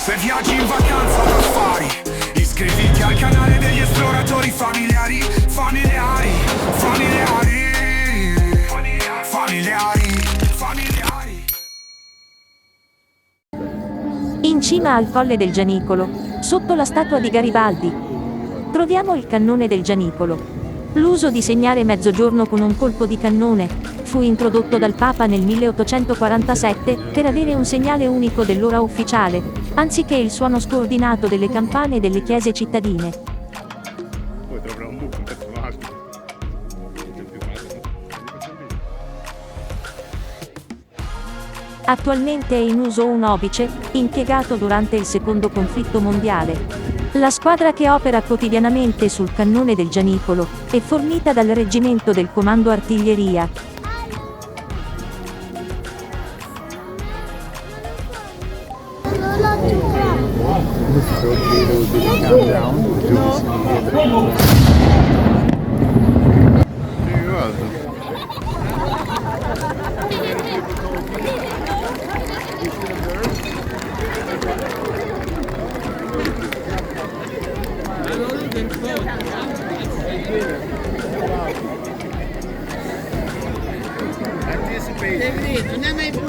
Se viaggi in vacanza o affari, iscriviti al canale degli esploratori familiari. Familiari, familiari, familiari, familiari. In cima al Colle del Gianicolo, sotto la statua di Garibaldi, troviamo il Cannone del Gianicolo. L'uso di segnare mezzogiorno con un colpo di cannone fu introdotto dal Papa nel 1847 per avere un segnale unico dell'ora ufficiale, anziché il suono scordinato delle campane delle chiese cittadine. Poi troverò un buco, un personaggio. Attualmente è in uso un obice, impiegato durante il secondo conflitto mondiale. La squadra che opera quotidianamente sul Cannone del Gianicolo è fornita dal reggimento del Comando Artiglieria. Segreto, non è mai più